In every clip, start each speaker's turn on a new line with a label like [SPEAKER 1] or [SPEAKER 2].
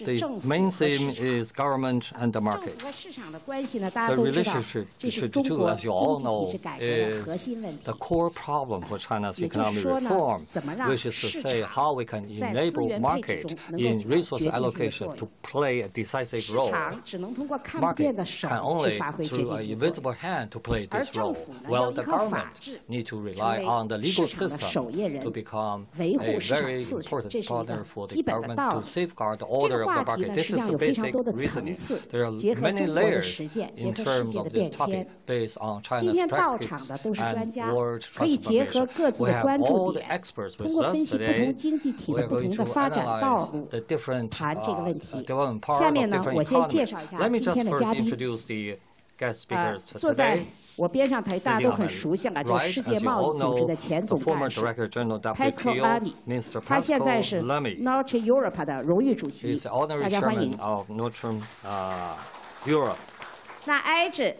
[SPEAKER 1] The main theme is government and the market. The relationship between the two, as you all know, is the core problem for China's economic reform, which is to say how we can enable market in resource allocation to play a decisive role. Market can only through an invisible hand to play this role, while the government needs to rely on the legal system to become a very important partner for the government to safeguard the order of the market. This is the basic reasoning. There are many layers in terms of this topic based on China's practice and world transformation. We have all the experts with us today. We are going to analyze the different development parts of different economies. Let me just first introduce the guest speakers today.
[SPEAKER 2] 我边上台大家都很熟悉了，就是世界贸易组织的前总干事 Pascal Lamy， 他现在是 North Europe 的荣誉主席，大家欢迎。那挨着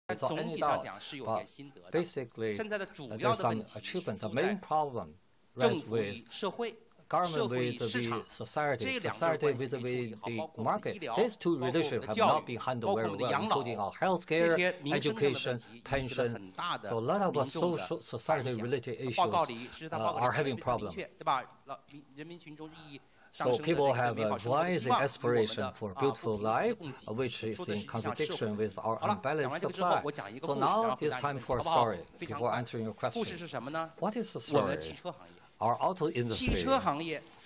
[SPEAKER 1] without any doubt. But basically, there's some achievement. The main problem rests with government with the society, society with the market. These two relationships have not been handled very well, including our healthcare, education, pension. So a lot of social society-related issues are having problems. So people have a rising aspiration for a beautiful life, which is in contradiction with our unbalanced supply. So now it's time for a story before answering your question. What is the story? Our auto industry.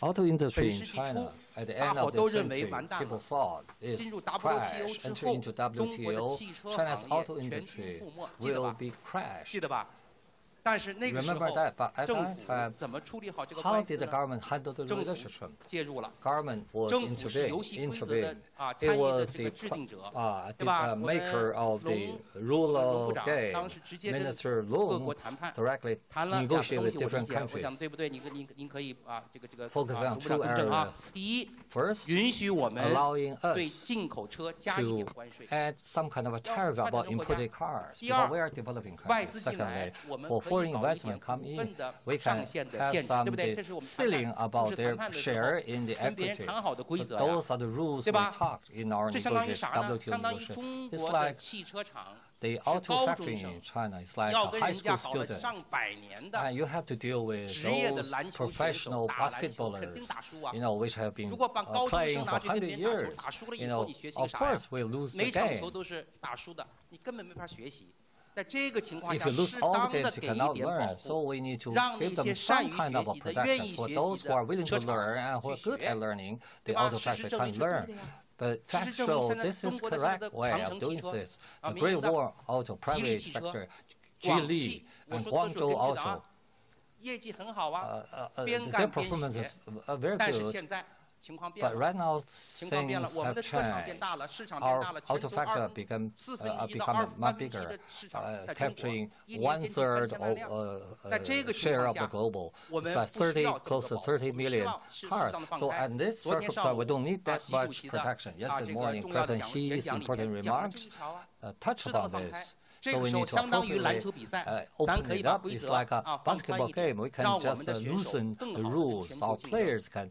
[SPEAKER 1] Auto industry in China, at the end of the century, people thought is crash, enter into WTO. China's auto industry will be crashed. Remember that, but at that time, how did the government handle the relationship? Government was intervened. It was the maker of the rule of game, Minister Long, directly negotiated with different countries. Focus on two areas. First, allowing us to add some kind of a tariff about imported cars, because we are developing countries. Secondly, for foreign investment come in, we can have some ceiling about their share in the equity. But those are the rules we talked in our negotiation, WTO negotiation. It's like the auto factory in China is like a high school student, and you have to deal with those professional basketballers, which have been playing for 100 years. Of course, we lose the game. If you lose all the games, you cannot learn. So we need to give them some kind of a protection for those who are willing to learn and who are good at learning. The auto factory can learn. But factual, this is correct way of doing this. The Great Wall Auto private sector, Geely and Guangzhou Auto, their performance is very good. But right now, things have changed. Our auto factor become much bigger, capturing 1/3 of share of the global. It's like close to 30 million cars. So at this circumstance, we don't need that much protection. Yesterday morning, President Xi's important remarks touched upon this. So we need to appropriately open it up. It's like a basketball game. We can just loosen the rules. Our players can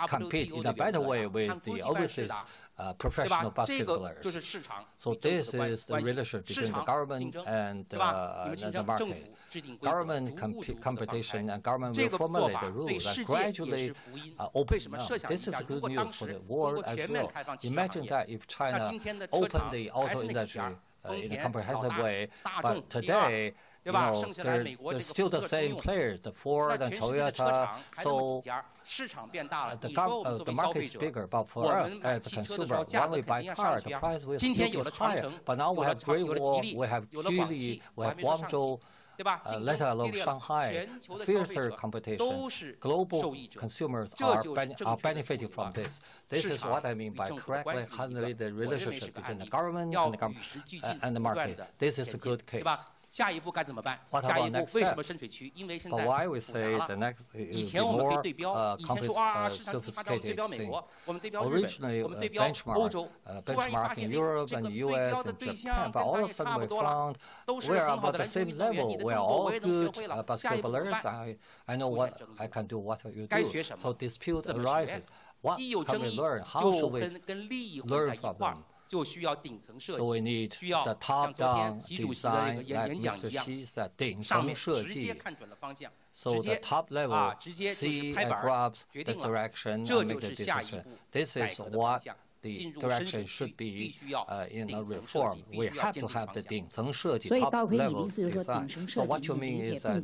[SPEAKER 1] compete in a better way with the overseas professional basketballers. So this is the relationship between the government and the market. Government competition and government will formulate the rules and gradually open up. This is good news for the world as well. Imagine that if China opened the auto industry in a comprehensive way, but today, they're still the same players, the Ford and Toyota. So the market is bigger, but for us as a consumer, when we buy cars, the price will still be higher. But now we have Great Wall, we have Geely, we have Guangzhou, let alone Shanghai, fiercer competition. Global consumers are benefiting from this. This is what I mean by correctly handling the relationship between the government and the market. This is a good case. What about next step? But why we say the next is the more sophisticated thing. Originally, benchmark in Europe and the US and Japan, but all of a sudden we found we are about the same level. We are all good basketballers. I know what I can do, what you do. So dispute arises. What can we learn? How should we learn from them? So we need the top-down design, like Mr. Xi said, 顶层设计. So the top level see and grabs the direction and make the decision. This is what the direction should be in a reform. We have to have the 顶层设计, top level design. So what you mean is that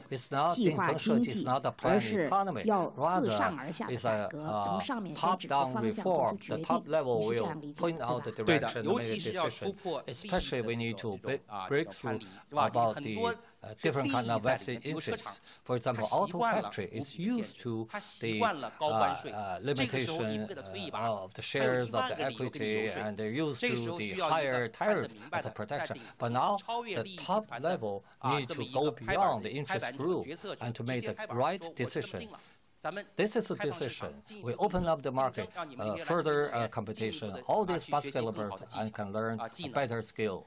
[SPEAKER 1] it's not 顶层设计, it's not a planned economy. Rather, it's a top-down reform. The top level will point out the direction and make a decision. Especially we need to break through about the different kind of vested interests. For example, auto factory is used to the limitation of the shares of the equity, and they're used to the higher tariff as a protection. But now the top level needs to go beyond the interest group and to make the right decision. This is a decision. We open up the market, further competition. All these basketballers can learn a better skill.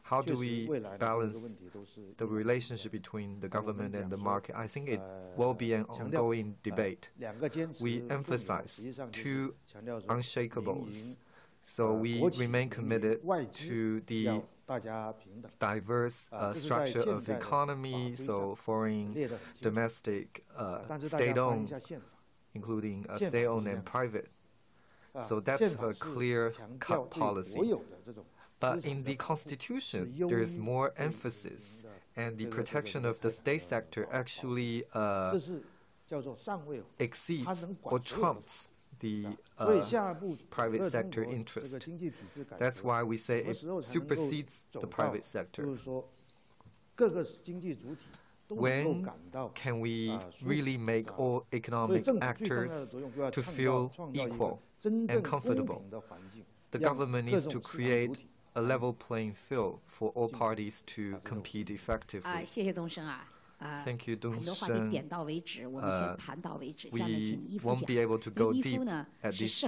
[SPEAKER 3] How do we balance the relationship between the government and the market? I think it will be an ongoing debate. We emphasize two unshakables, so we remain committed to the diverse structure of economy, so foreign, domestic, state-owned, including state-owned and private. So that's a clear-cut policy. But in the Constitution, there is more emphasis, and the protection of the state sector actually exceeds or trumps the private sector interest. That's why we say it supersedes the private sector. When can we really make all economic actors to feel equal and comfortable? The government needs to create a level playing field for all parties to compete effectively. Thank you, Dong Shen. We won't be able to go deep at this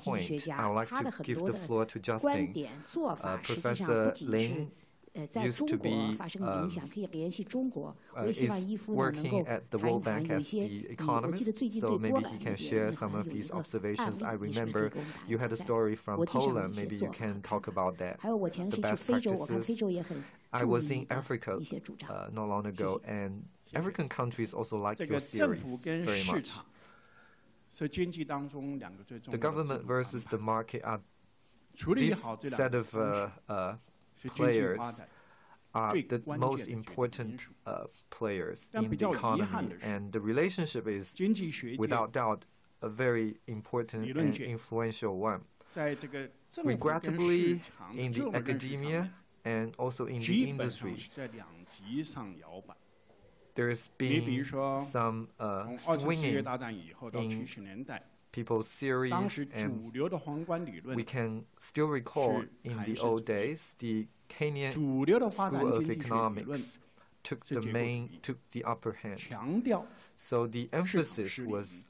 [SPEAKER 3] point. I would like to give the floor to Justin. Professor Lin used to be is working at the World Bank as the economist, so maybe he can share some of his observations. I remember you had a story from Poland. Maybe you can talk about that, the best practices. I was in Africa not long ago, and African countries also like your series very much. The government versus the market are this set of players are the most important players in the economy, and the relationship is, without doubt, a very important and influential one. Regrettably, in the academia and also in the industry, there's been some swinging in people's theories, and we can still recall in the old days, the Kenyan School of Economics took the upper hand. So the emphasis was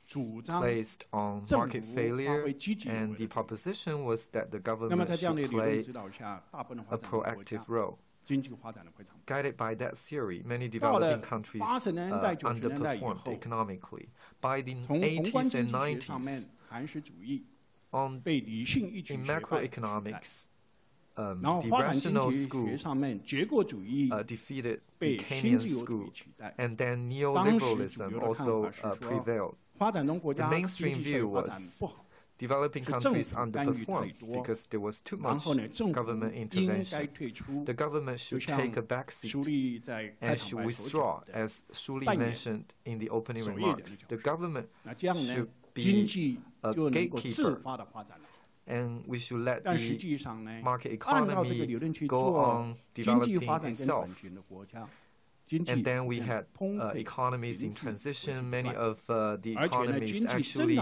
[SPEAKER 3] placed on market failure, and the proposition was that the government should play a proactive role. Guided by that theory, many developing countries underperformed economically. By the 80s and 90s, in macroeconomics, the rational school defeated the Kenyan school, and then neoliberalism also prevailed. The mainstream view was developing countries underperformed because there was too much government intervention. The government should take a backseat and should withdraw, as Shu Li mentioned in the opening remarks. The government should be a gatekeeper, and we should let the market economy go on developing itself. And then we had economies in transition. Many of the economies actually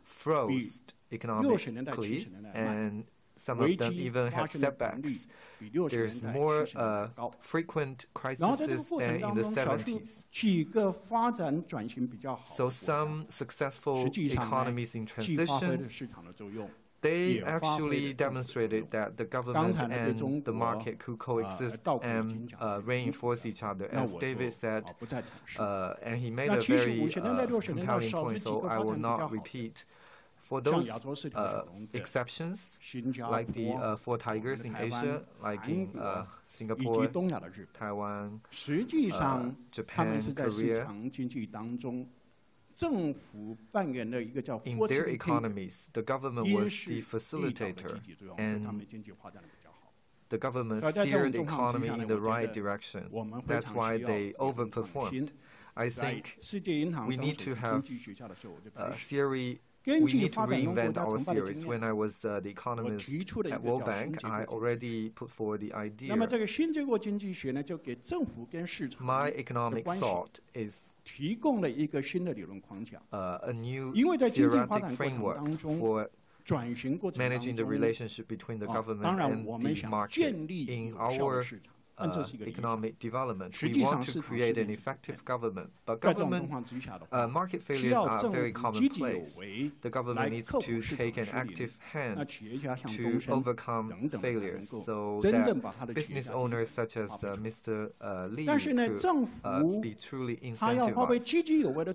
[SPEAKER 3] froze economically, and some of them even had setbacks. There's more frequent crises than in the 70s. So some successful economies in transition, they actually demonstrated that the government and the market could coexist and reinforce each other. As David said, and he made a very compelling point, so I will not repeat. For those exceptions, like the four tigers in Asia, like in Singapore, Taiwan, Japan, Korea, in their economies, the government was the facilitator, and the government steered the economy in the right direction. That's why they overperformed. I think we need to have a theory. We need to reinvent our theories. When I was the economist at World Bank, I already put forward the idea. My economic thought is a new theoretic framework for managing the relationship between the government and the market. In our economic development. We want to create an effective government, but market failures are very commonplace. The government needs to take an active hand to overcome failures, so that business owners such as Mr. Li could be truly incentivized.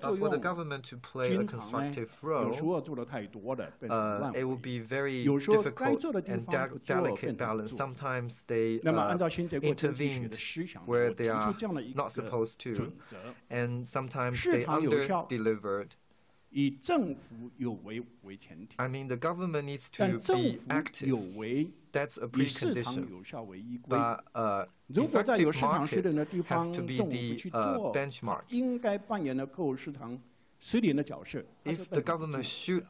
[SPEAKER 3] But for the government to play a constructive role, it will be very difficult and delicate balance. Sometimes they intervened where they are not supposed to, and sometimes they under-delivered. I mean, the government needs to be active. That's a precondition. But effective market has to be the benchmark. If the government should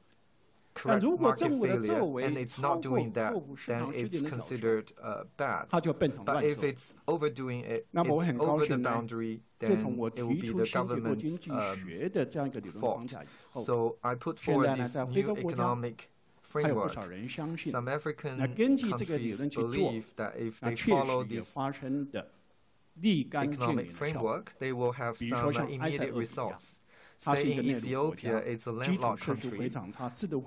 [SPEAKER 3] correct market failure and it's not doing that, then it's considered bad. But if it's overdoing it, it's over the boundary, then it will be the government's fault. So I put forward this new economic framework. Some African countries believe that if they follow this economic framework, they will have some immediate results. Say in Ethiopia, it's a landlocked country,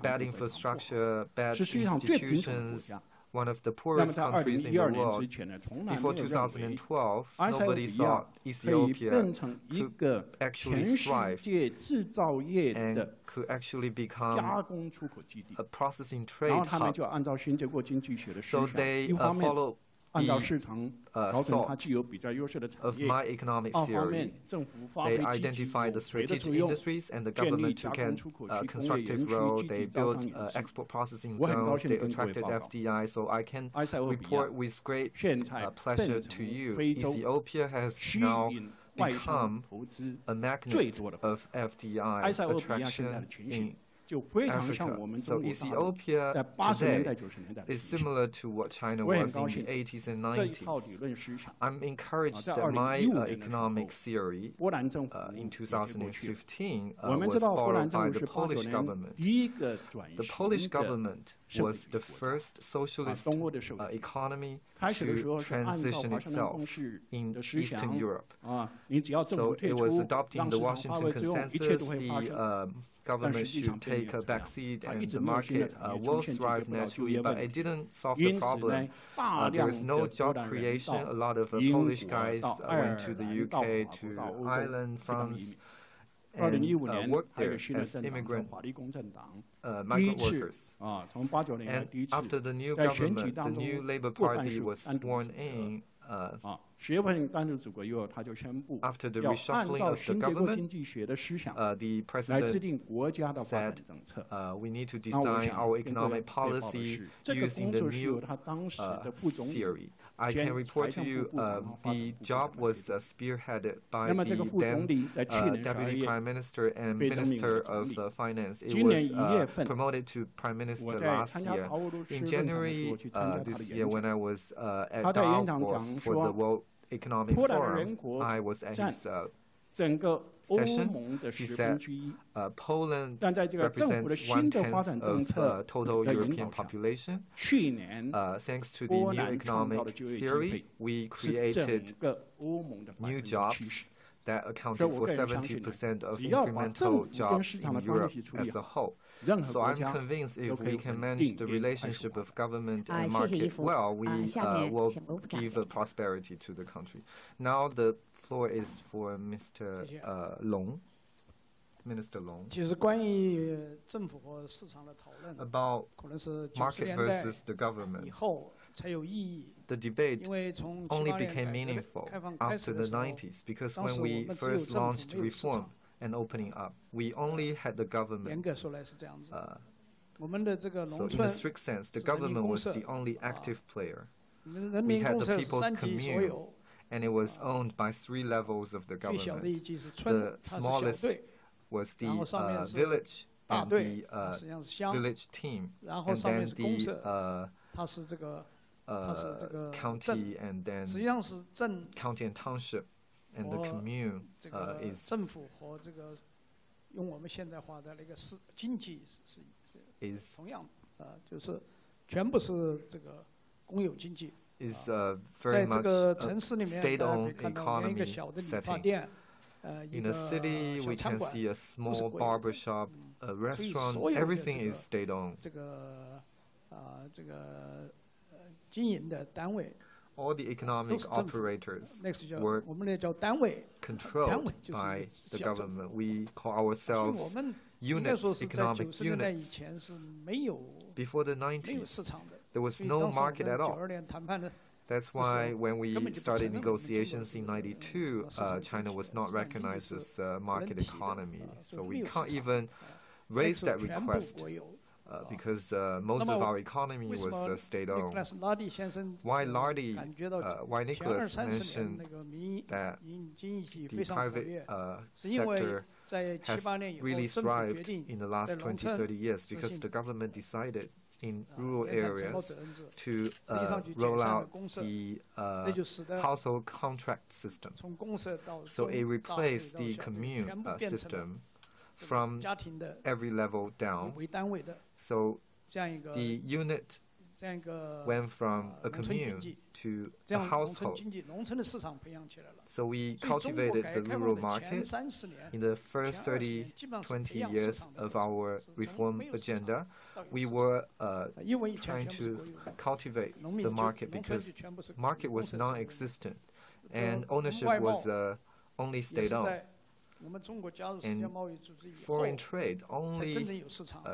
[SPEAKER 3] bad infrastructure, bad institutions, one of the poorest countries in the world. Before 2012, nobody thought Ethiopia could actually thrive and could actually become a processing trade hub. So they follow the thought of my economic theory. They identify the strategic industries, and the government took a constructive role. They built export processing zones. They attracted FDI. So I can report with great pleasure to you, Ethiopia has now become a magnet of FDI attraction in Africa. So Ethiopia today is similar to what China was in the 80s and 90s. I'm encouraged that my economic theory in 2015 was followed by the Polish government. The Polish government was the first socialist economy to transition itself in Eastern Europe. So it was adopting the Washington Consensus. The government should take a backseat and the market will thrive naturally, but it didn't solve the problem. There was no job creation. A lot of Polish guys went to the UK, to Ireland, France, and worked there as immigrant migrant workers. And after the new government, the new Labour Party was sworn in, after the reshuffling of the government, the president said we need to design our economic policy using the new theory. I can report to you the job was spearheaded by the then Deputy Prime Minister and Minister of Finance. It was promoted to Prime Minister last year. In January this year, when I was at Davos for the World Economic Forum, I was at his session. He said Poland represents 1/10 of total European population. Thanks to the new economic theory, we created new jobs that accounted for 70% of incremental jobs in Europe as a whole. So I'm convinced if we can manage the relationship of government and market well, we will give prosperity to the country. Now the floor is for Mr. Long. Minister Long. About market versus the government. The debate only became meaningful after the 90s, because when we first launched reform and opening up, we only had the government. So in a strict sense, the government was the only active player. We had the People's Commune, and it was owned by 3 levels of the government. The smallest was the village and the village team, and then the county, and then county and township, and the commune is is very much a state-owned economy setting. In a city, we can see a small barber shop, a restaurant, everything is state-owned. All the economic operators were controlled by the government. We call ourselves units, economic units. Before the 90s, there was no market at all. That's why when we started negotiations in '92, China was not recognized as a market economy. So we can't even raise that request because most of our economy was state-owned. Why Nicholas mentioned that the private sector has really thrived in the last 20, 30 years because the government decided in rural areas to roll out the household contract system. So it replaced the commune system from every level down. So the unit went from a commune to a household. So we cultivated the rural market. In the first 20 years of our reform agenda, we were trying to cultivate the market because market was non-existent and ownership was only state-owned. And foreign trade only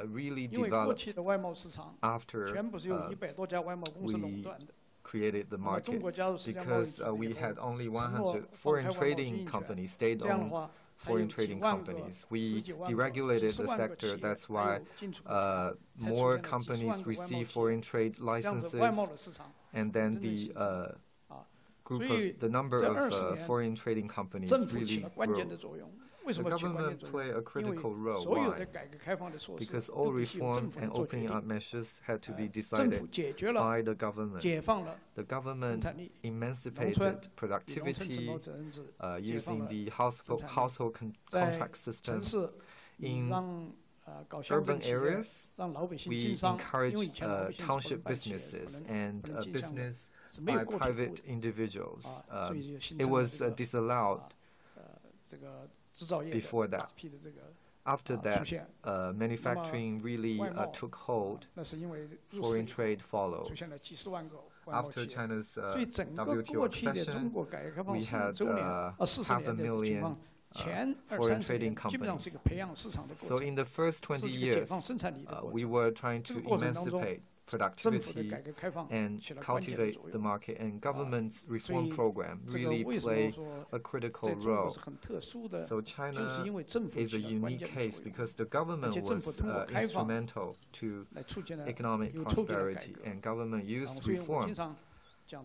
[SPEAKER 3] really developed after we created the market because we had only 100 foreign trading companies, state-owned foreign trading companies. We deregulated the sector. That's why more companies receive foreign trade licenses, and then the number of foreign trading companies really grew. The government played a critical role. Why? Because all reform and opening up measures had to be decided by the government. The government emancipated productivity using the household contract system. In urban areas, we encourage township businesses and business by private individuals. It was disallowed before that. After that, manufacturing really took hold. Foreign trade followed. After China's WTO accession, we had 500,000 foreign trading companies. So in the first 20 years, we were trying to emancipate productivity and cultivate the market, and government's reform program really play a critical role. So China is a unique case because the government was instrumental to economic prosperity, and government used reform.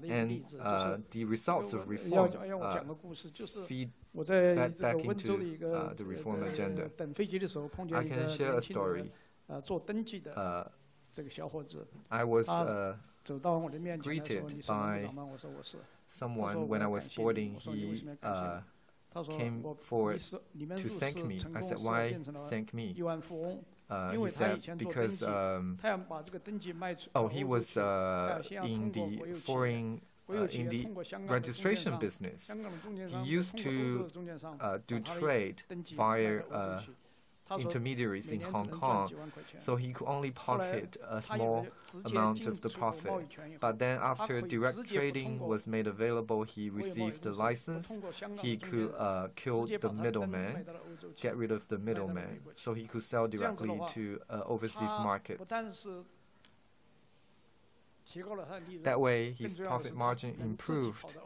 [SPEAKER 3] And the results of reform fed back into the reform agenda. I can share a story. I was greeted by someone when I was boarding. He came forward to thank me. I said, "Why thank me?" He said, because he was in the foreign in the registration business. He used to do trade via intermediaries in Hong Kong, so he could only pocket a small amount of the profit. But then after direct trading was made available, he received the license. He could kill the middleman, get rid of the middleman, so he could sell directly to overseas markets. That way, his profit margin improved.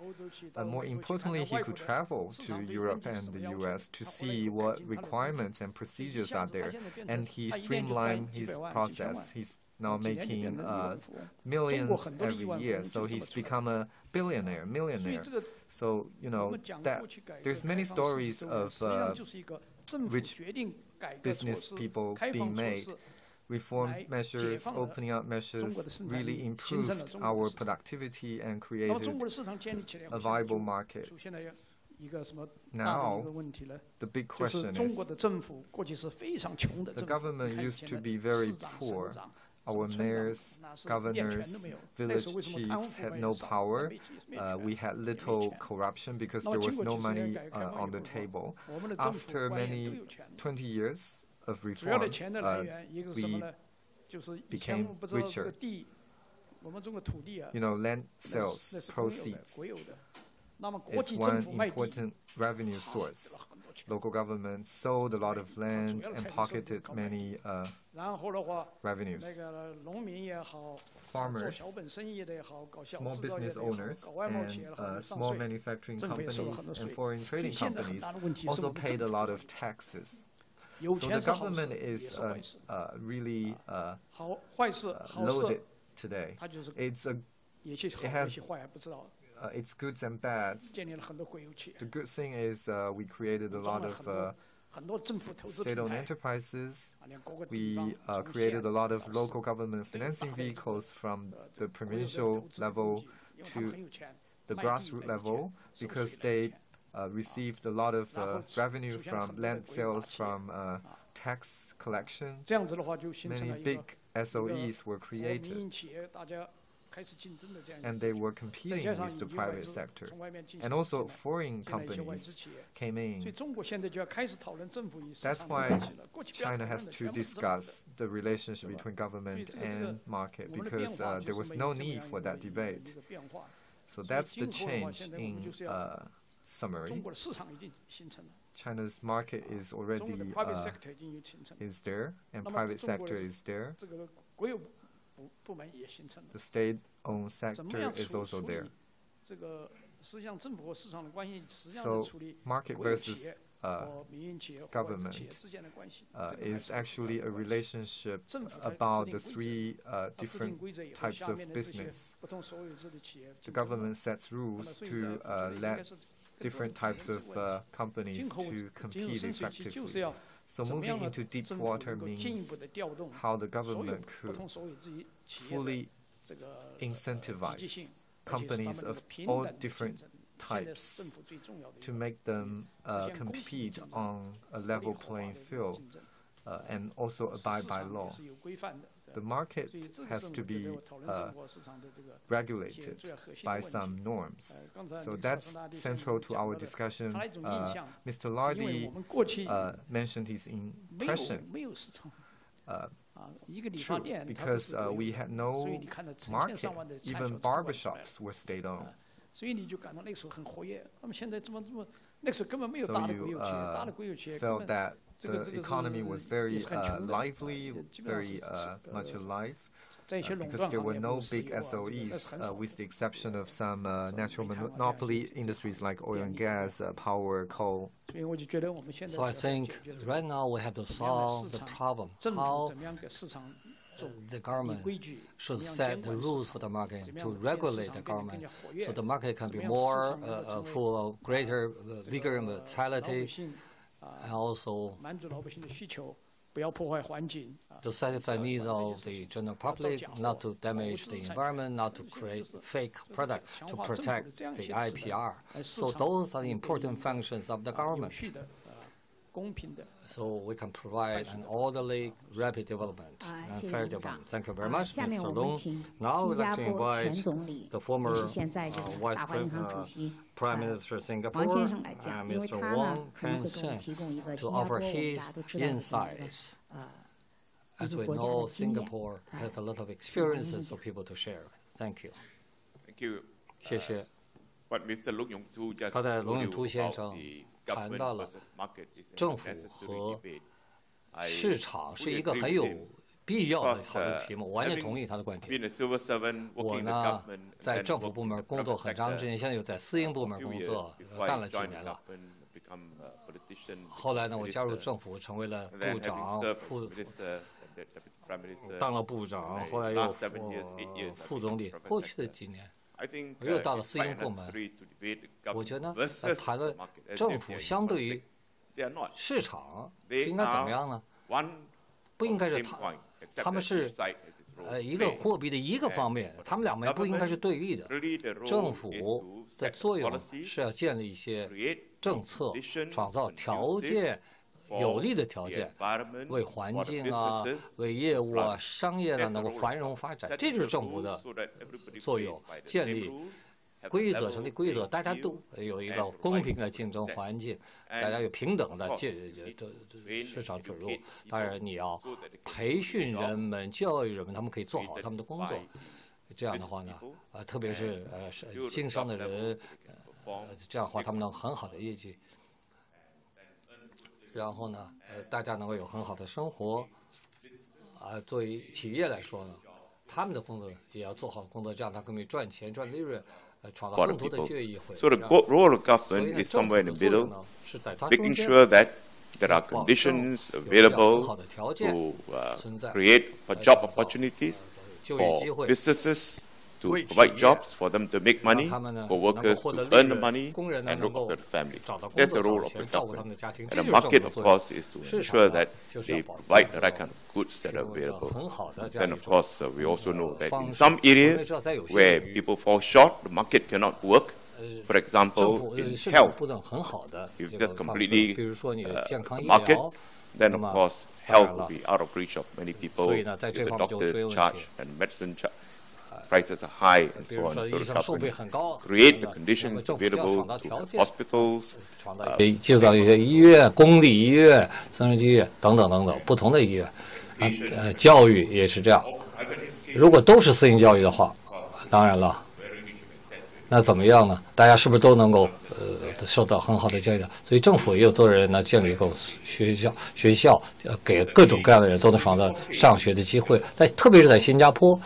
[SPEAKER 3] More importantly, he could travel to Europe and the US to see what requirements and procedures are there, and he streamlined his process. He's now making millions every year, so he's become a millionaire. So, you know, that there's many stories of rich business people being made. Reform measures, opening up measures really improved our productivity and created a viable market. Now, the big question is, the government used to be very poor, our mayors, governors, village chiefs had no power. We had little corruption because there was no money on the table. After 20 years of reform, we became richer. Land sales proceeds is one important revenue source. Local governments sold a lot of land and pocketed many revenues. Farmers, small business owners, and small manufacturing companies and foreign trading companies also paid a lot of taxes. So the government is really loaded today. It has its goods and bads. The good thing is we created a lot of state-owned enterprises. We created a lot of local government financing vehicles from the provincial level to the grassroots level because they received a lot of revenue from land sales, from tax collection. Many big SOEs were created, and they were competing with the private sector. And also foreign companies came in. That's why China has to discuss the relationship between government and market, because there was no need for that debate. So that's the change in summary. China's market is already is there, and private sector is there. The state-owned sector is also there. So market versus government is actually a relationship about the three different types of business. The government sets rules to let different types of companies to compete effectively. So moving into deep water means how the government could fully incentivize companies of all different types to make them compete on a level playing field and also abide by law. The market has to be regulated by some norms. So that's central to our discussion. Mr. Lardy mentioned his impression. True, because we had no market. Even barbershops were state-owned. So you felt that the economy was very lively, very much alive, because there were no big SOEs, with the exception of some natural monopoly industries like oil and gas, power, coal.
[SPEAKER 1] So I think right now we have to solve the problem, how the government should set the rules for the market to regulate the government so the market can be more full of greater, bigger vitality, and also to satisfy needs of the general public, not to damage the environment, not to create fake products, to protect the IPR. So those are the important functions of the government. So we can provide an orderly, rapid development and fair development. Thank you very much, Mr. Long. Now we'd like to invite the former Prime Minister of Singapore, Mr. Wang Kenshin, to offer his insights. As we know, Singapore has a lot of experiences for people to share. Thank you.
[SPEAKER 4] Thank you.
[SPEAKER 1] 谢谢。
[SPEAKER 4] What Mr. Long Yong-tu just
[SPEAKER 1] 刚才龙永图
[SPEAKER 4] told
[SPEAKER 1] 先
[SPEAKER 4] you
[SPEAKER 1] 生
[SPEAKER 4] about the
[SPEAKER 1] 谈到
[SPEAKER 4] government
[SPEAKER 1] 了
[SPEAKER 4] versus market is a
[SPEAKER 1] 政府
[SPEAKER 4] necessary
[SPEAKER 1] 和
[SPEAKER 4] debate.
[SPEAKER 1] 市场是一个很有必要的讨论题目，我完全同意他的观点。
[SPEAKER 4] Being a civil servant
[SPEAKER 1] 我
[SPEAKER 4] working in the
[SPEAKER 1] 呢，
[SPEAKER 4] government
[SPEAKER 1] 在
[SPEAKER 4] and
[SPEAKER 1] 政府
[SPEAKER 4] working
[SPEAKER 1] 部门
[SPEAKER 4] in the
[SPEAKER 1] 工作
[SPEAKER 4] private
[SPEAKER 1] 很长
[SPEAKER 4] sector
[SPEAKER 1] 时间，现在又在私营部门
[SPEAKER 4] few
[SPEAKER 1] 工
[SPEAKER 4] years
[SPEAKER 1] 作，
[SPEAKER 4] before
[SPEAKER 1] 干
[SPEAKER 4] I
[SPEAKER 1] 了几
[SPEAKER 4] joined
[SPEAKER 1] 年
[SPEAKER 4] the
[SPEAKER 1] 了。
[SPEAKER 4] government, become a politician,
[SPEAKER 1] 后来呢，我加入
[SPEAKER 4] minister,
[SPEAKER 1] 政府，成为了
[SPEAKER 4] and
[SPEAKER 1] 部
[SPEAKER 4] then
[SPEAKER 1] 长
[SPEAKER 4] having served
[SPEAKER 1] 副
[SPEAKER 4] as minister, deputy prime minister,
[SPEAKER 1] 当了部长，
[SPEAKER 4] and
[SPEAKER 1] 后来
[SPEAKER 4] in
[SPEAKER 1] 又
[SPEAKER 4] last 7 years, 8 years,
[SPEAKER 1] 副总理。
[SPEAKER 4] I've been
[SPEAKER 1] 过去的
[SPEAKER 4] private
[SPEAKER 1] 几年，
[SPEAKER 4] I think
[SPEAKER 1] 我又到了
[SPEAKER 4] it's
[SPEAKER 1] 私营
[SPEAKER 4] quite
[SPEAKER 1] 部门。
[SPEAKER 4] necessary to debate the
[SPEAKER 1] 我觉得
[SPEAKER 4] government versus
[SPEAKER 1] 谈
[SPEAKER 4] the
[SPEAKER 1] 论
[SPEAKER 4] market as
[SPEAKER 1] 政
[SPEAKER 4] if
[SPEAKER 1] 府
[SPEAKER 4] they are
[SPEAKER 1] 相对于
[SPEAKER 4] They are not.
[SPEAKER 1] 市场
[SPEAKER 4] They
[SPEAKER 1] 是应该怎么
[SPEAKER 4] are
[SPEAKER 1] 样呢？
[SPEAKER 4] one
[SPEAKER 1] 不应该
[SPEAKER 4] of
[SPEAKER 1] 是
[SPEAKER 4] the same
[SPEAKER 1] 他
[SPEAKER 4] coin, except
[SPEAKER 1] 他们
[SPEAKER 4] that
[SPEAKER 1] 是
[SPEAKER 4] each side has its role
[SPEAKER 1] 一个
[SPEAKER 4] to play.
[SPEAKER 1] 货币的一个方面，他们两边不应该是对立的。
[SPEAKER 4] Really, the role
[SPEAKER 1] 政
[SPEAKER 4] is
[SPEAKER 1] 府
[SPEAKER 4] to
[SPEAKER 1] 的
[SPEAKER 4] set
[SPEAKER 1] 作用
[SPEAKER 4] policies,
[SPEAKER 1] 是要建立一些
[SPEAKER 4] create
[SPEAKER 1] 政策，
[SPEAKER 4] conditions
[SPEAKER 1] 创造条
[SPEAKER 4] conducive
[SPEAKER 1] 件，有利的条件，为环境啊、为业务啊、商业呢能够繁荣发展，这就是政府的作用，建立规则，成立规则，大家都有一个公平的竞争环境，大家有平等的市场准入。当然，你要培训人们、教育人们，他们可以做好他们的工作。这样的话呢，特别是经商的人，这样的话他们能很好的业绩。然后呢，大家能够有很好的生活。作为企业来说呢，他们的工作也要做好工作，这样他可以赚钱、赚利润。创造更多的就业机会。
[SPEAKER 4] So the role of government is somewhere in the middle, making sure that there are conditions available to create job opportunities for businesses to provide jobs for them to make money, for workers to earn the money and look after the family. That's the role of the government. And the market, of course, is to ensure that they provide the right kind of goods that are available. And of course, we also know that in some areas where people fall short, the market cannot work. For example, in health, if just completely the market, then of course health will be out of reach of many people if the doctors charge and medicine prices are high and so on. So the government create the conditions available to hospitals.
[SPEAKER 1] 制造一些医院、公立医院、私人医院等等等等不同的医院，教育也是这样。如果都是私营教育的话，当然了，那怎么样呢？大家是不是都能够受到很好的教育的？所以政府也有责任呢，建立一个学校，给各种各样的人都能创造上学的机会。特别是在新加坡，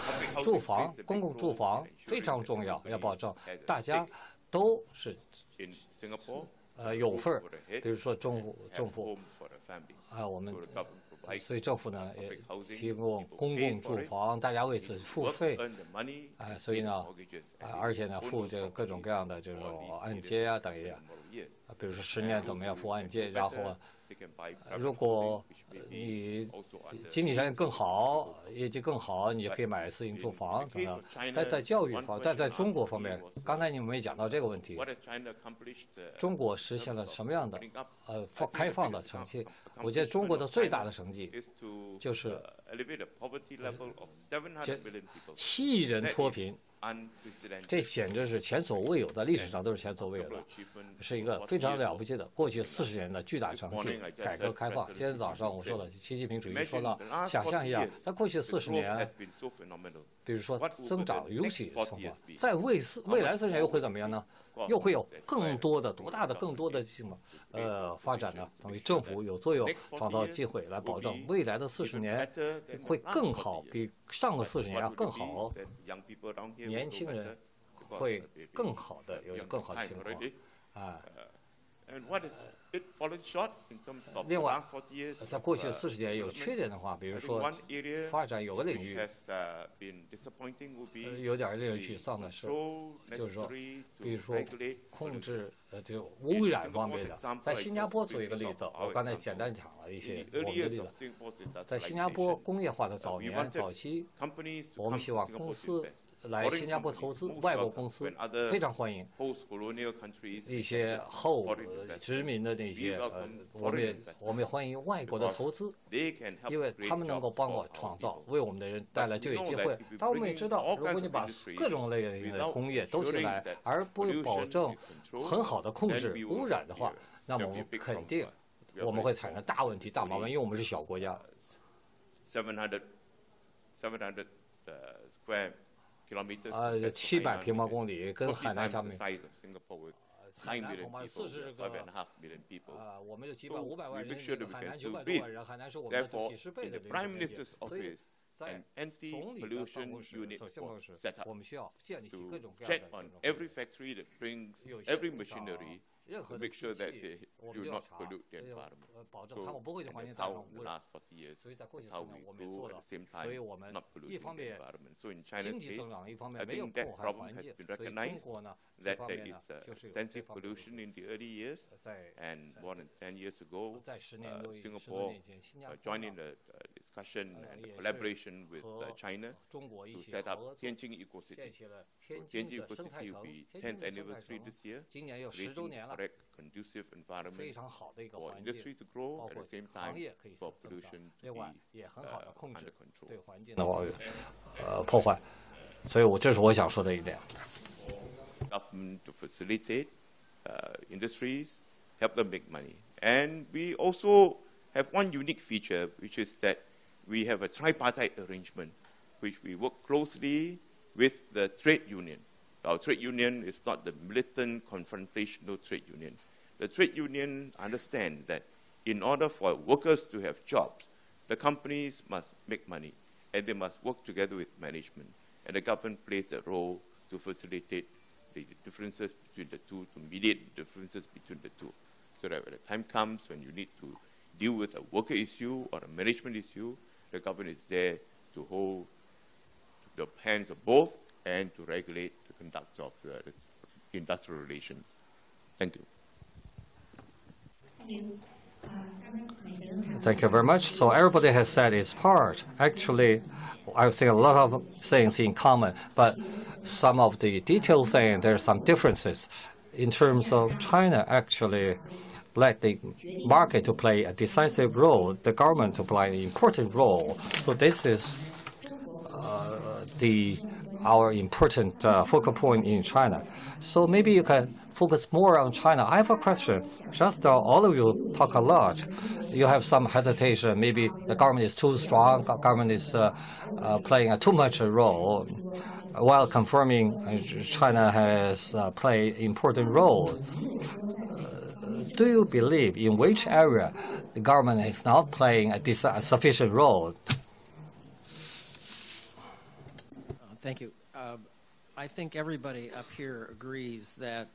[SPEAKER 1] 住房、公共住房非常重要，要保证大家都是有份儿。比如说政府我们。所以政府呢也提供公共住房，大家为此付费，所以呢，而且呢付这个各种各样的这种按揭啊等于，比如说10年怎么样付按揭，然后如果你经济条件更好，业绩更好，你就可以买私营住房等等。但在教育方，在中国方面，刚才你们也讲到这个问题，中国实现了什么样的开放的成绩？我觉得中国的最大的成绩就是7亿人脱贫。这简直是前所未有的，历史上都是前所未有的，是一个非常了不起的过去40年的巨大成绩。改革开放，今天早上我说了，习近平主席说到，想象一下，在过去40年，比如说增长尤其情况，在未来40年又会怎么样呢？又会有更多的更多的什么发展呢？等于政府有作用，创造机会来保证未来的40年会更好，比上个40年要更好。年轻人会更好的有更好的情况另外，在过去40年有缺点的话，比如说发展有个领域有点令人沮丧的是，就是说，比如说控制就污染方面的，在新加坡做一个例子，我刚才简单讲了一些我们的例子，在新加坡工业化的早期，我们希望公司来新加坡投资，外国公司非常欢迎。一些后殖民的那些我们也欢迎外国的投资，因为他们能够帮我创造，为我们的人带来就业机会。但我们也知道，如果你把各种类型的工业都进来，而不保证很好的控制污染的话，那么我们肯定我们会产生大问题、大麻烦，因为我们是小国家。700 平方公里，跟海南相比，海南恐怕40个，我们有500万人，海南900多万人，海南是我们的几十倍的人口，所以在总理的办公室、首席办公室，我们需要建立起各种各样的这种有些任何的机器，我们都要查，保证他们不会对环境造成污染。所以在过去4年我们也做了，所以我们一方面经济增长，一方面没有破坏环境。所以中国呢，一方面呢就是有这方面在10年前，新加坡呢和中国一起合作，建起了天津的生态城。今年有10周年了。
[SPEAKER 4] correct, conducive environment for industry to grow, at the same time for pollution to be under control. Government to facilitate industries, help them make money. And we also have one unique feature, which is that we have a tripartite arrangement, which we work closely with the trade union. Our trade union is not the militant, confrontational trade union. The trade union understands that in order for workers to have jobs, the companies must make money, and they must work together with management. And the government plays a role to facilitate the differences between the two, to mediate the differences between the two. So that when the time comes when you need to deal with a worker issue or a management issue, the government is there to hold the hands of both and to regulate the conduct of the industrial relations. Thank you.
[SPEAKER 1] Thank you very much. So everybody has said its part. Actually, I think a lot of things in common, but some of the detailed things, there are some differences. In terms of China, actually, let the market to play a decisive role, the government to play an important role. So this is our important focal point in China. So maybe you can focus more on China. I have a question. Just all of you talk a lot. You have some hesitation. Maybe the government is too strong. Government is playing a too much a role, while confirming China has played an important role. Do you believe in which area the government is not playing a sufficient role?
[SPEAKER 5] Thank you. I think everybody up here agrees that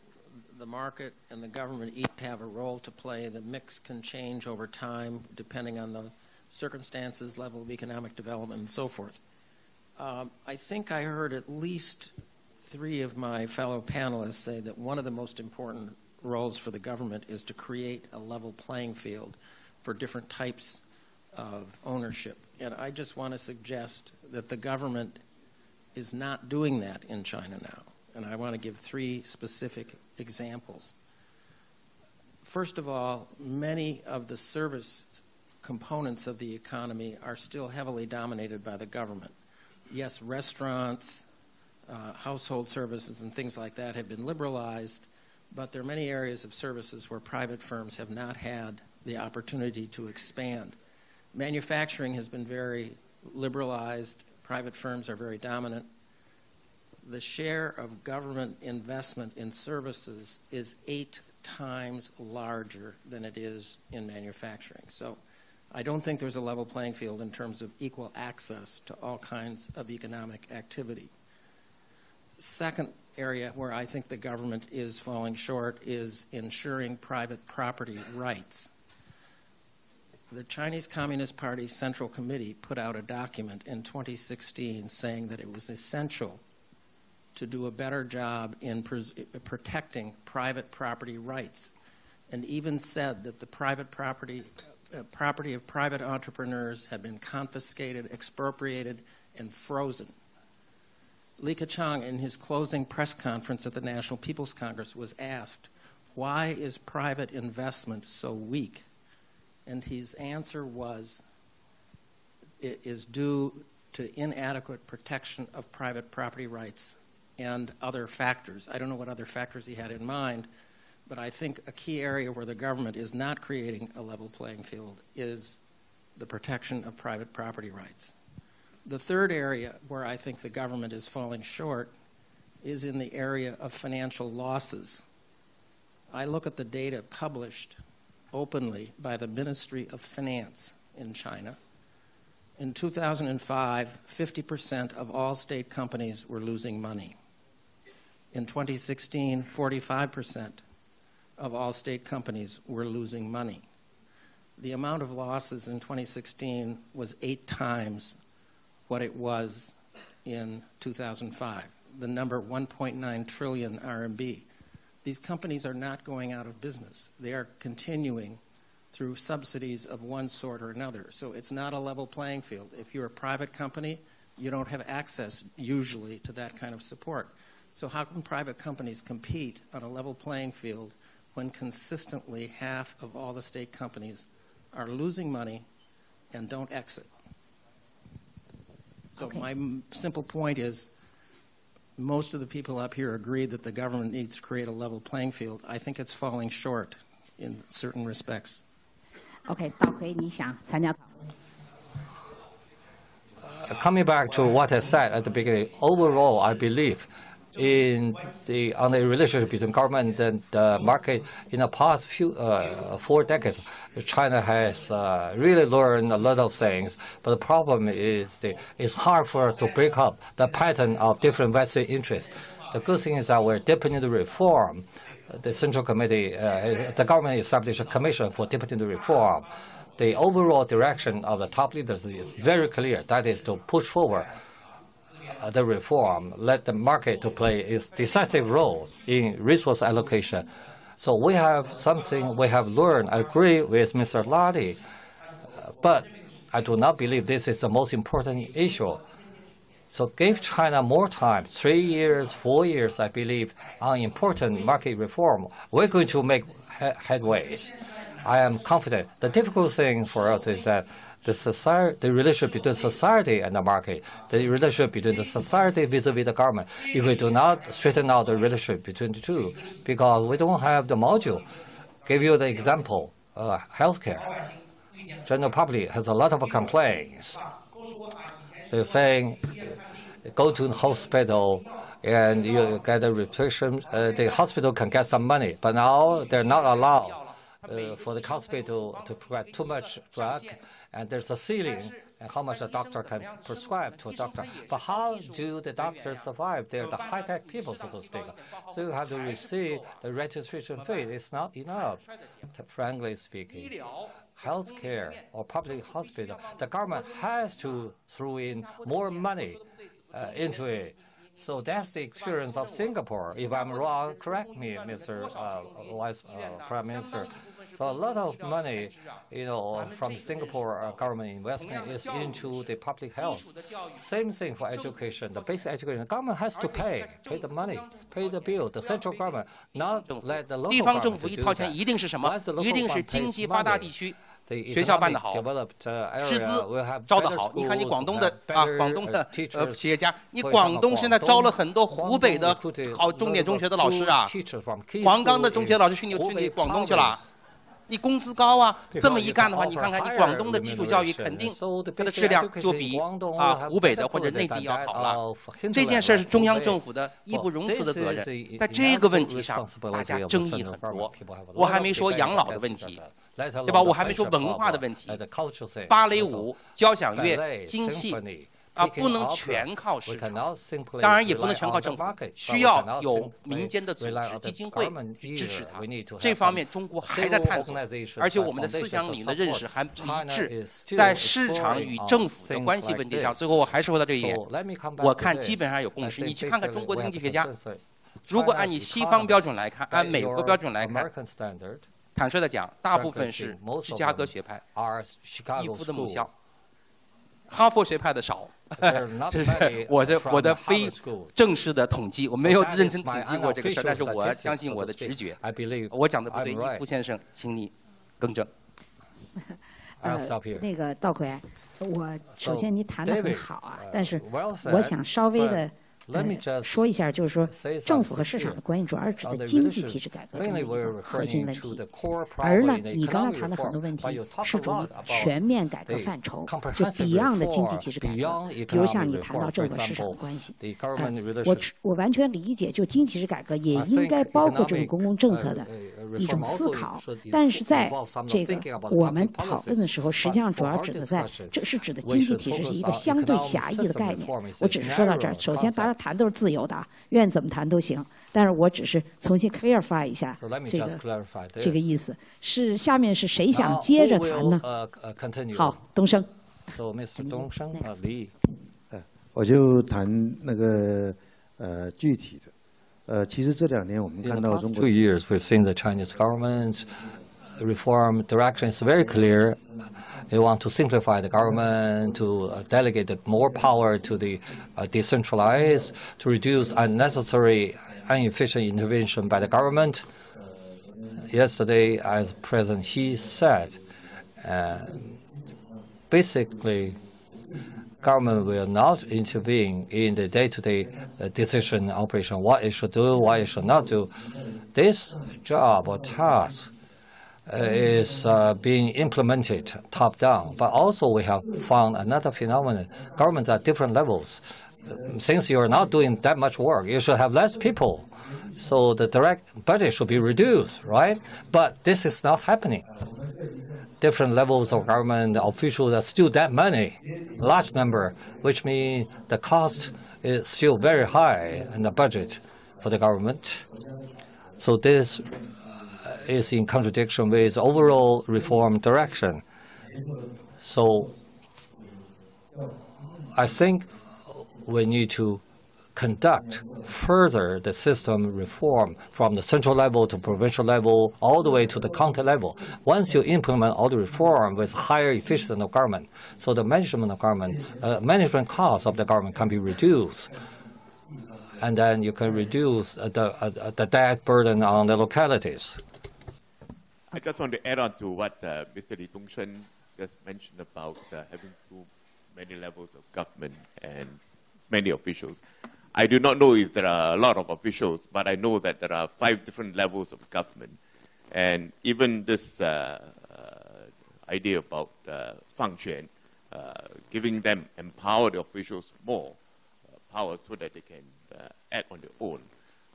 [SPEAKER 5] the market and the government each have a role to play. The mix can change over time depending on the circumstances, level of economic development, and so forth. I think I heard at least 3 of my fellow panelists say that one of the most important roles for the government is to create a level playing field for different types of ownership. And I just want to suggest that the government is not doing that in China now. And I want to give 3 specific examples. First of all, many of the service components of the economy are still heavily dominated by the government. Yes, restaurants, household services, and things like that have been liberalized, but there are many areas of services where private firms have not had the opportunity to expand. Manufacturing has been very liberalized. Private firms are very dominant. The share of government investment in services is 8 times larger than it is in manufacturing. So I don't think there's a level playing field in terms of equal access to all kinds of economic activity. Second area where I think the government is falling short is ensuring private property rights. The Chinese Communist Party Central Committee put out a document in 2016 saying that it was essential to do a better job in protecting private property rights, and even said that the private property of private entrepreneurs had been confiscated, expropriated, and frozen. Li Keqiang, in his closing press conference at the National People's Congress, was asked, why is private investment so weak? And his answer was, it is due to inadequate protection of private property rights and other factors. I don't know what other factors he had in mind, but I think a key area where the government is not creating a level playing field is the protection of private property rights. The third area where I think the government is falling short is in the area of financial losses. I look at the data published openly by the Ministry of Finance in China. In 2005, 50% of all state companies were losing money. In 2016, 45% of all state companies were losing money. The amount of losses in 2016 was 8 times what it was in 2005, the number 1.9 trillion RMB. These companies are not going out of business. They are continuing through subsidies of one sort or another. So it's not a level playing field. If you're a private company, you don't have access usually to that kind of support. So how can private companies compete on a level playing field when consistently half of all the state companies are losing money and don't exit? So my simple point is, most of the people up here agree that the government needs to create a level playing field. I think it's falling short in certain respects.
[SPEAKER 2] OK， 道奎，你想参加讨论？
[SPEAKER 1] Coming back to what I said at the beginning, overall, I believe on the relationship between government and the market in the past 4 decades, China has really learned a lot of things. But the problem is it's hard for us to break up the pattern of different vested interests. The good thing is that we're deepening the reform. The Central Committee, the government established a commission for deepening the reform. The overall direction of the top leaders is very clear. That is to push forward the reform, let the market to play its decisive role in resource allocation. So we have something we have learned. I agree with Mr. Ladi, but I do not believe this is the most important issue. So give China more time, 3 years, 4 years, I believe, on important market reform. We're going to make headways. I am confident. The difficult thing for us is that the relationship between society and the market, the relationship between the society vis-a-vis the government, if we do not straighten out the relationship between the two, because we don't have the module. Give you the example, healthcare. General public has a lot of complaints. They're saying, go to the hospital and you get a restriction. The hospital can get some money, but now they're not allowed for the hospital to provide too much drug, and there's a ceiling and how much a doctor can prescribe to a doctor. But how do the doctors survive? They're the high-tech people, so to speak. So you have to receive the registration fee. It's not enough, frankly speaking. Healthcare or public hospital, the government has to throw in more money into it. So that's the experience of Singapore. If I'm wrong, correct me, Mr. Vice Prime Minister. So a lot of money, from Singapore government investment is into the public health. Same thing for education. The basic education, the government has to pay the money, pay the bill. The central government, not let the local government do that. 地方政府一掏钱一定是什么？一定是经济发达地区。学校办得好，师资招得好。你看你广东的企业家，你广东现在招了很多湖北的好重点中学的老师啊，黄冈的中学老师去你广东去了。你工资高啊，这么一干的话，你看看你广东的基础教育肯定它的质量就比湖北的或者内地要好了。这件事是中央政府的义不容辞的责任，在这个问题上大家争议很多。我还没说养老的问题，对吧？我还没说文化的问题，芭蕾舞、交响乐、京戏。不能全靠市场，当然也不能全靠政府，需要有民间的组织、基金会去支持它。这方面中国还在探索，而且我们的思想里的认识还不一致。在市场与政府的关系问题上，最后我还是说到这一点，我看基本上有共识。你去看看中国的经济学家，如果按你西方标准来看，按美国标准来看，坦率的讲，大部分是芝加哥学派，义夫的母校。哈佛学派的少，这是我的非正式的统计，我没有认真统计过这个事，但是我相信我的直觉。我讲的不对，义夫先生，请你更正。
[SPEAKER 2] 那个道奎，首先你谈得很好啊，但是我想稍微的。说一下，就是说，政府和市场的关系主要是指的经济体制改革中的一个核心问题，而呢，你刚才谈的很多问题是属于全面改革范畴，就 beyond 的经济体制改革，比如像你谈到政府和市场的关系，我完全理解，就经济体制改革也应该包括这种公共政策的一种思考，但是在这个我们讨论的时候，实际上主要指的这是指的经济体制是一个相对狭义的概念。我只是说到这儿，首先大家谈都是自由的啊，愿意怎么谈都行。但是我只是重新 clarify 一下这个意思。是下面是谁想接着谈呢？好，东升。
[SPEAKER 6] 我就谈那个具体的。其实这2年我们看到中国。2
[SPEAKER 1] years we've seen the Chinese government's reform direction is very clear. They want to simplify the government, to delegate more power to the decentralized, to reduce unnecessary, inefficient intervention by the government. yesterday, as President Xi said, basically, government will not intervene in the day-to-day decision operation, what it should do, what it should not do. This job or task is being implemented top-down. But also we have found another phenomenon. Governments at different levels. Since you're not doing that much work, you should have less people. So the direct budget should be reduced, right? But this is not happening. Different levels of government officials are still that many, large number, which means the cost is still very high in the budget for the government. So this is in contradiction with overall reform direction. So I think we need to conduct further the system reform from the central level to provincial level, all the way to the county level. Once you implement all the reform with higher efficiency of government, so the management of government, management costs of the government can be reduced. And then you can reduce the debt burden on the localities.
[SPEAKER 4] I just want to add on to what Mr. Li Dongsheng just mentioned about having too many levels of government and many officials. I do not know if there are a lot of officials, but I know that there are 5 different levels of government. And even this idea about function, giving them, empower the officials more power so that they can act on their own.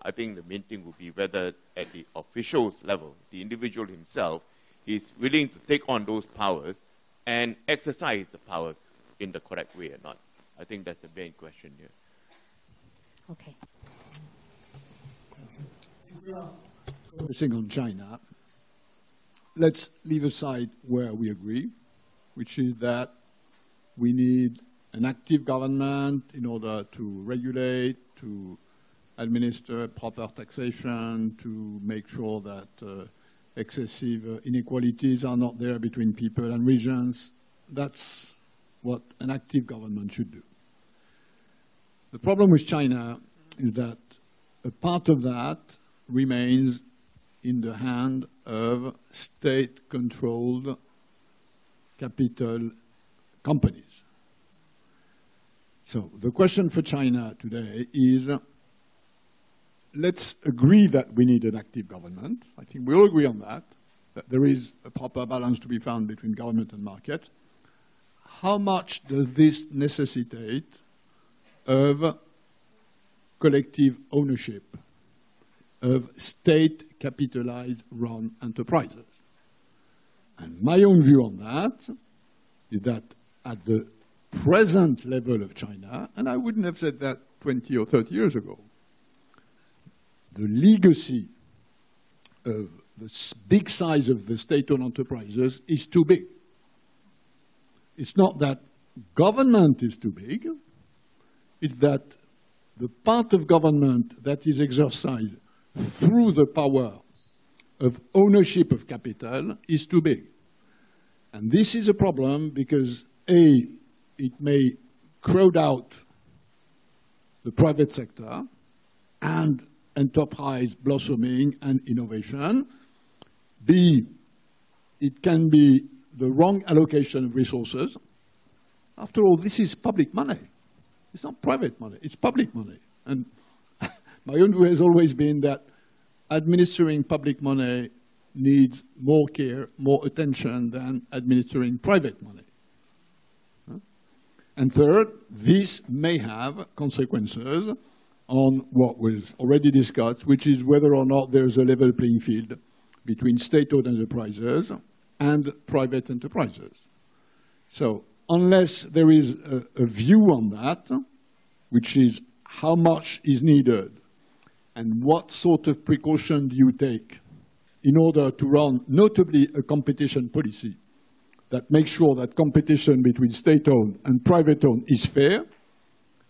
[SPEAKER 4] I think the main thing would be whether at the officials level, the individual himself is willing to take on those powers and exercise the powers in the correct way or not. I think that's the main question here.
[SPEAKER 2] Okay.
[SPEAKER 7] Focusing on China, let's leave aside where we agree, which is that we need an active government in order to regulate, to administer proper taxation, to make sure that excessive inequalities are not there between people and regions. That's what an active government should do. The problem with China is that a part of that remains in the hand of state-controlled capital companies. So the question for China today is, let's agree that we need an active government. I think we all agree on that there is a proper balance to be found between government and market. How much does this necessitate of collective ownership of state-capitalized run enterprises? And my own view on that is that at the present level of China, and I wouldn't have said that 20 or 30 years ago, the legacy of the big size of the state-owned enterprises is too big. It's not that government is too big, it's that the part of government that is exercised through the power of ownership of capital is too big. And this is a problem because, A, it may crowd out the private sector and enterprise blossoming and innovation. B, it can be the wrong allocation of resources. After all, this is public money. It's not private money, it's public money. And my own view has always been that administering public money needs more care, more attention than administering private money. And third, this may have consequences on what was already discussed, which is whether or not there's a level playing field between state-owned enterprises and private enterprises. So unless there is a view on that, which is how much is needed and what sort of precaution do you take in order to run notably a competition policy that makes sure that competition between state-owned and private-owned is fair,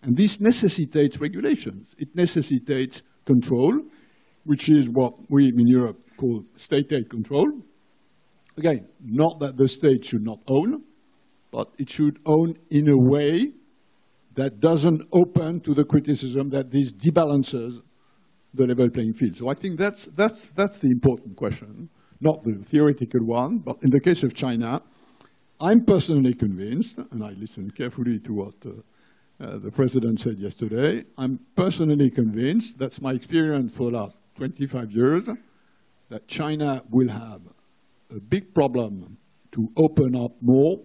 [SPEAKER 7] and this necessitates regulations. It necessitates control, which is what we in Europe call state aid control. Again, not that the state should not own, but it should own in a way that doesn't open to the criticism that these debalances the level playing field. So I think that's the important question, not the theoretical one. But in the case of China, I'm personally convinced, and I listened carefully to what the president said yesterday, I'm personally convinced, that's my experience for the last 25 years, that China will have a big problem to open up more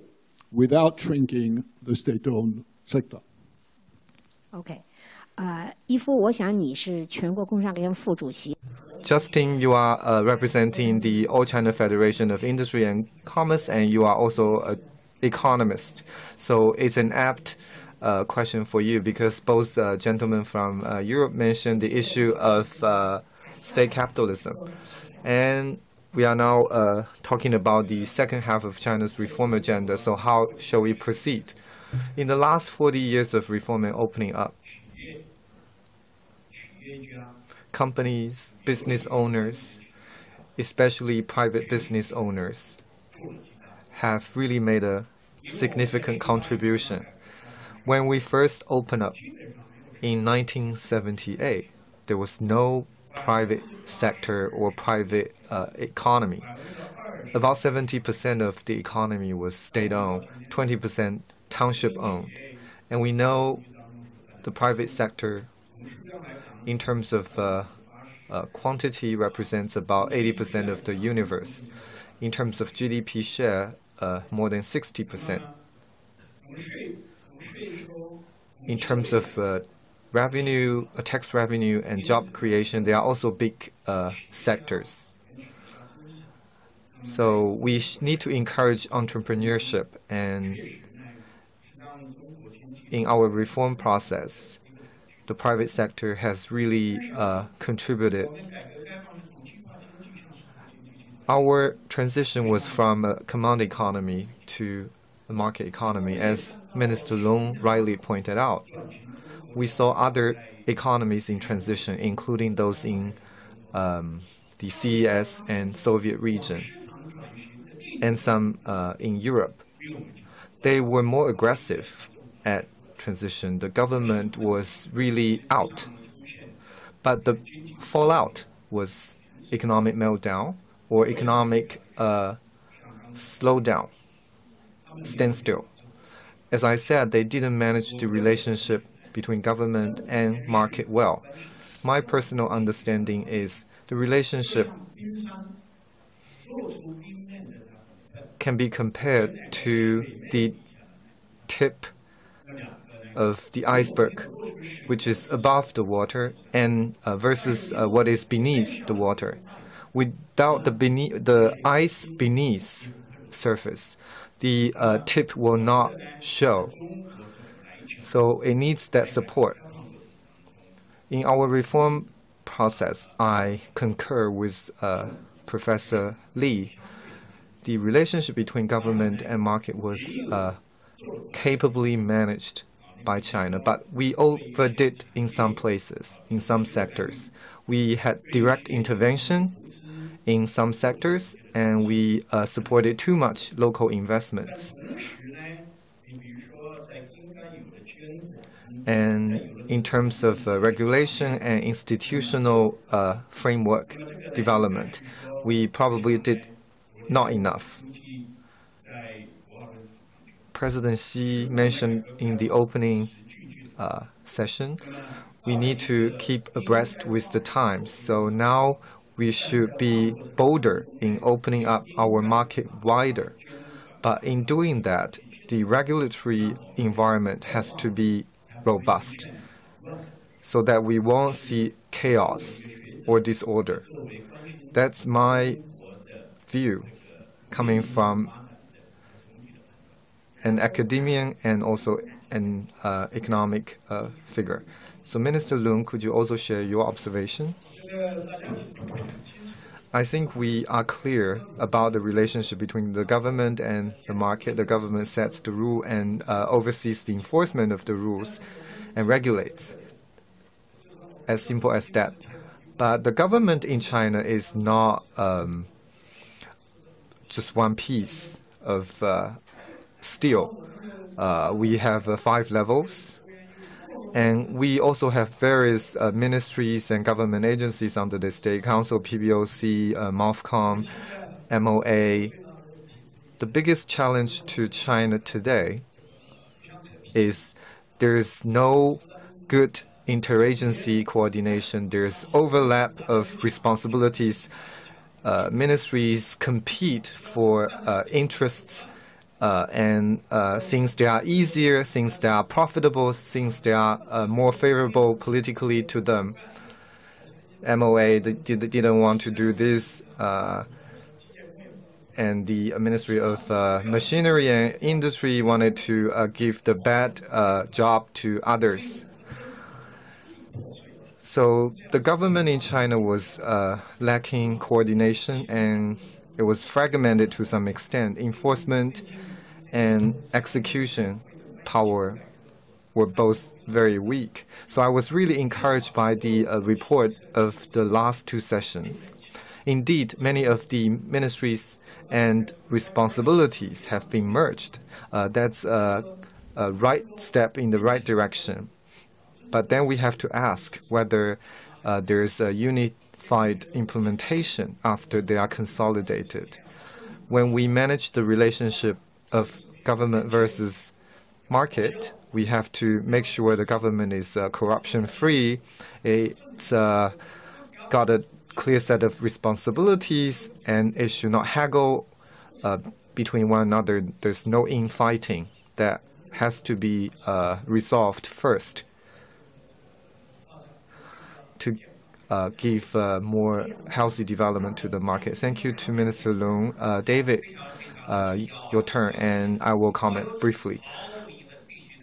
[SPEAKER 7] without shrinking the state-owned sector.
[SPEAKER 2] Okay. 伊夫，我想你是全国工商联副主席。
[SPEAKER 3] Justin, you are representing the All China Federation of Industry and Commerce, and you are also an economist. So it's an apt question for you because both gentlemen from Europe mentioned the issue of state capitalism. And we are now talking about the second half of China's reform agenda. So how shall we proceed? In the last 40 years of reform and opening up, companies, business owners, especially private business owners, have really made a significant contribution. When we first opened up in 1978, there was no private sector or private economy. About 70% of the economy was state-owned, 20% township-owned. And we know the private sector, in terms of quantity, represents about 80% of the universe. In terms of GDP share, more than 60%. In terms of revenue, tax revenue, and job creation, they are also big sectors. So we need to encourage entrepreneurship, and in our reform process, the private sector has really contributed. Our transition was from a command economy to a market economy, as Minister Long rightly pointed out. We saw other economies in transition, including those in the CES and Soviet region, and some in Europe. They were more aggressive at transition. The government was really out. But the fallout was economic meltdown or economic slowdown, standstill. As I said, they didn't manage the relationship between government and market well. My personal understanding is the relationship can be compared to the tip of the iceberg, which is above the water, and versus what is beneath the water. Without the ice beneath surface, the tip will not show. So it needs that support. In our reform process, I concur with Professor Li. The relationship between government and market was capably managed by China, but we overdid in some places, in some sectors. We had direct intervention in some sectors, and we supported too much local investments. And in terms of regulation and institutional framework development, we probably did not enough. President Xi mentioned in the opening session, we need to keep abreast with the times. So now we should be bolder in opening up our market wider. But in doing that, the regulatory environment has to be robust so that we won't see chaos or disorder. That's my view coming from an academician and also an economic figure. So Minister Lung, could you also share your observation? I think we are clear about the relationship between the government and the market. The government sets the rule and oversees the enforcement of the rules and regulates. As simple as that. But the government in China is not just one piece of steel. We have 5 levels, And we also have various ministries and government agencies under the State Council, PBOC, MOFCOM, MOA. The biggest challenge to China today is there's no good interagency coordination. There's overlap of responsibilities. Ministries compete for interests. And since they are easier, since they are profitable, since they are more favorable politically to them, MOA didn't want to do this, and the Ministry of Machinery and Industry wanted to give the bad job to others. So the government in China was lacking coordination, and it was fragmented to some extent. Enforcement and execution power were both very weak. So I was really encouraged by the report of the last two sessions. Indeed, many of the ministries and responsibilities have been merged. That's a right step in the right direction. But then we have to ask whether there's a unified implementation after they are consolidated. When we manage the relationship of government versus market, we have to make sure the government is corruption-free. It's got a clear set of responsibilities, and it should not haggle between one another. There's no infighting. That has to be resolved first to give more healthy development to the market. Thank you to Minister Leung. David, your turn, and I will comment briefly.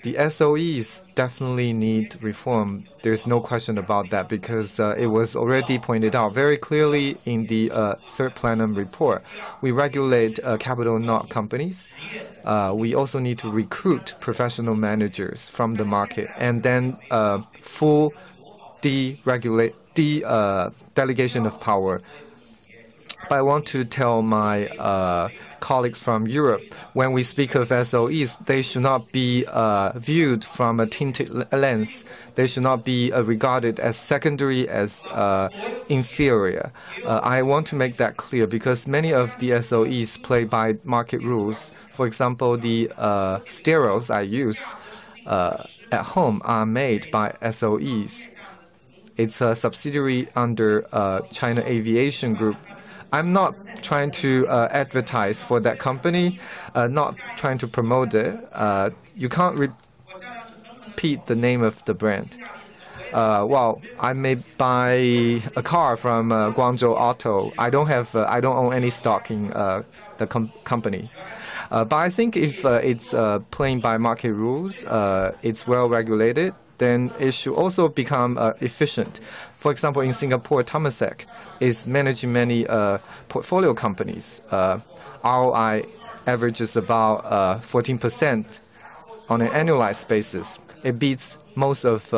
[SPEAKER 3] The SOEs definitely need reform. There's no question about that, because it was already pointed out very clearly in the third plenum report. We regulate capital not companies. We also need to recruit professional managers from the market, and then full delegation of power. But I want to tell my colleagues from Europe, when we speak of SOEs, they should not be viewed from a tinted lens. They should not be regarded as secondary, as inferior. I want to make that clear, because many of the SOEs play by market rules. For example, the sterols I use at home are made by SOEs. It's a subsidiary under China Aviation Group. I'm not trying to advertise for that company, not trying to promote it. You can't repeat the name of the brand. Well, I may buy a car from Guangzhou Auto. I don't own any stock in the company. But I think if it's playing by market rules, it's well regulated, then it should also become efficient. For example, in Singapore, Temasek is managing many portfolio companies. ROI averages about 14% on an annualized basis. It beats most of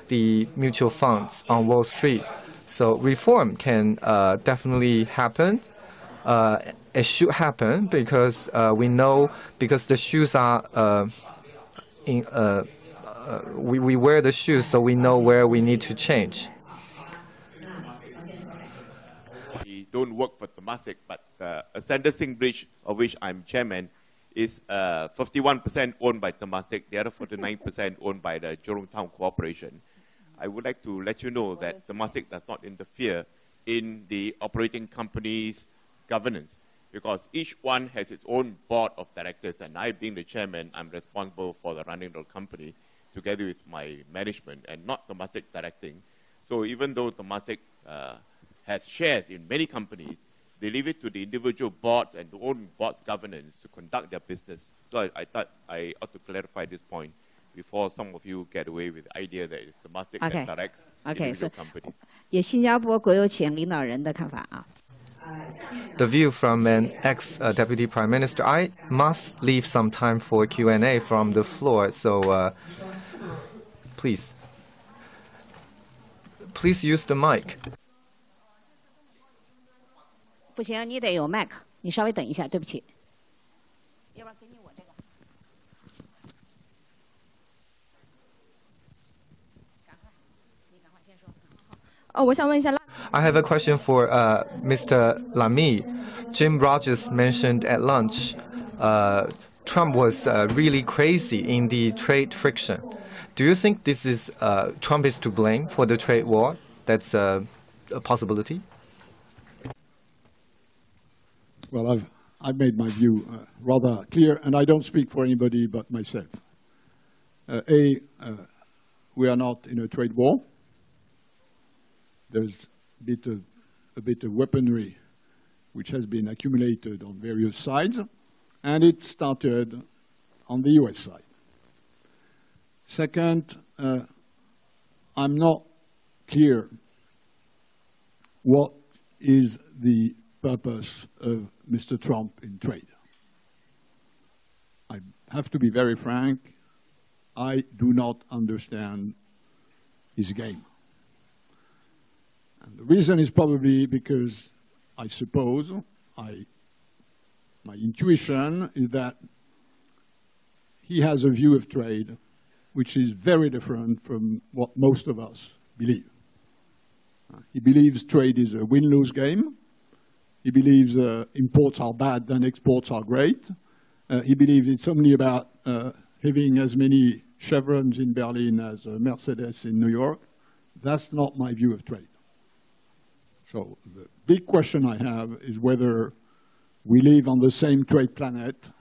[SPEAKER 3] the mutual funds on Wall Street. So reform can definitely happen. It should happen, because we know, because the shoes are we wear the shoes, so we know where we need to change.
[SPEAKER 4] We don't work for Temasek, but Ascender Singh Bridge, of which I'm chairman, is 51% owned by Temasek, the other 49% owned by the Jurong Town Corporation. I would like to let you know that Temasek does not interfere in the operating company's governance, because each one has its own board of directors, and I, being the chairman, I'm responsible for the running of the company together with my management, and not Temasek directing. So even though Temasek has shares in many companies, they leave it to the individual boards and the own board's governance to conduct their business. So I thought I ought to clarify this point before some of you get away with the idea that it's Temasek that directs individual companies.
[SPEAKER 2] 也新加坡国有企业领导人的看法啊。
[SPEAKER 3] The view from an ex-deputy prime minister. I must leave some time for Q&A from the floor, so please use the mic.
[SPEAKER 2] 不行，你得有麦克，你稍微等一下，对不起。要不然给你我这个。
[SPEAKER 3] I have a question for Mr. Lamy. Jim Rogers mentioned at lunch Trump was really crazy in the trade friction. Do you think this is Trump is to blame for the trade war? That's a possibility?
[SPEAKER 7] Well, I've made my view rather clear, and I don't speak for anybody but myself. We are not in a trade war. There's a bit of weaponry which has been accumulated on various sides, and it started on the US side. Second, I'm not clear what is the purpose of Mr. Trump in trade. I have to be very frank, I do not understand his game. And the reason is probably because I suppose my intuition is that he has a view of trade which is very different from what most of us believe. He believes trade is a win-lose game. He believes imports are bad, then exports are great. He believes it's only about having as many chevrons in Berlin as Mercedes in New York. That's not my view of trade. So the big question I have is whether we live on the same trade planet.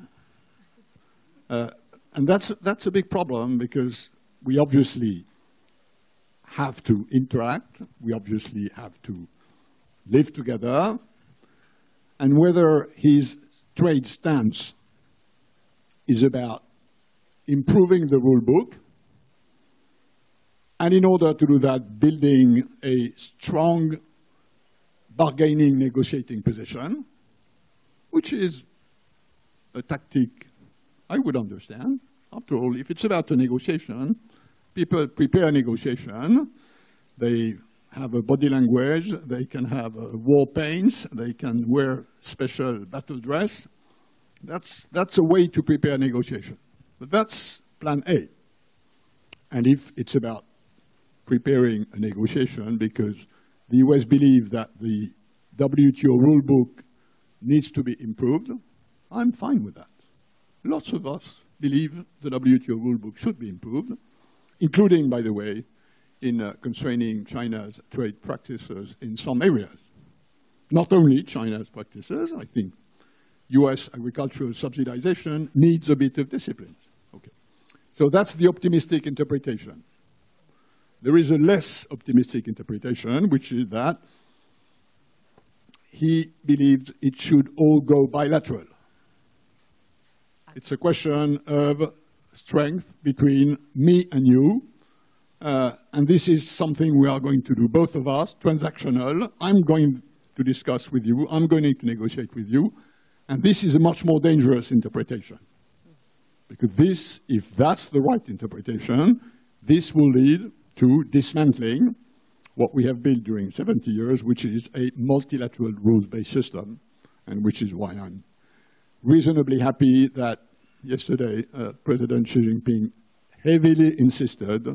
[SPEAKER 7] And that's a big problem because we obviously have to interact. We obviously have to live together. And whether his trade stance is about improving the rule book, and in order to do that, building a strong bargaining, negotiating position, which is a tactic I would understand. After all, if it's about a negotiation, people prepare a negotiation, they have a body language, they can have war paints, they can wear special battle dress. That's a way to prepare negotiation. But that's plan A. And if it's about preparing a negotiation because the US believe that the WTO rule book needs to be improved, I'm fine with that. Lots of us believe the WTO rule book should be improved, including, by the way, in constraining China's trade practices in some areas. Not only China's practices, I think US agricultural subsidization needs a bit of discipline. Okay. So that's the optimistic interpretation. There is a less optimistic interpretation, which is that he believed it should all go bilateral. It's a question of strength between me and you. And this is something we are going to do, both of us, transactional. I'm going to discuss with you. I'm going to negotiate with you. And this is a much more dangerous interpretation. Because this, if that's the right interpretation, this will lead to dismantling what we have built during 70 years, which is a multilateral rules-based system, and which is why I'm reasonably happy that yesterday President Xi Jinping heavily insisted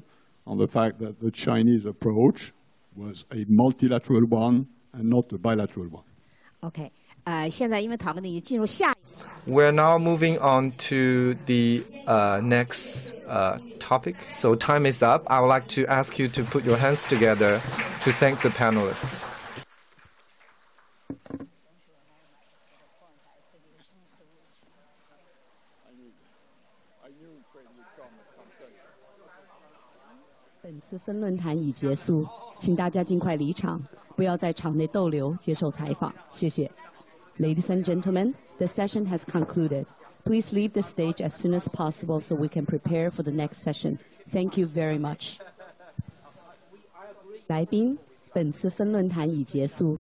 [SPEAKER 7] on the fact that the Chinese approach was a multilateral one and not a bilateral one.
[SPEAKER 2] Okay. 现在因为讨论已经进入下。
[SPEAKER 3] We're now moving on to the next topic. So time is up. I would like to ask you to put your hands together to thank the panelists.
[SPEAKER 8] 本次分论坛已结束，请大家尽快离场，不要在场内逗留，接受采访。谢谢。Ladies and gentlemen, the session has concluded. Please leave the stage as soon as possible so we can prepare for the next session. Thank you very much. 来宾，本次分论坛已结束。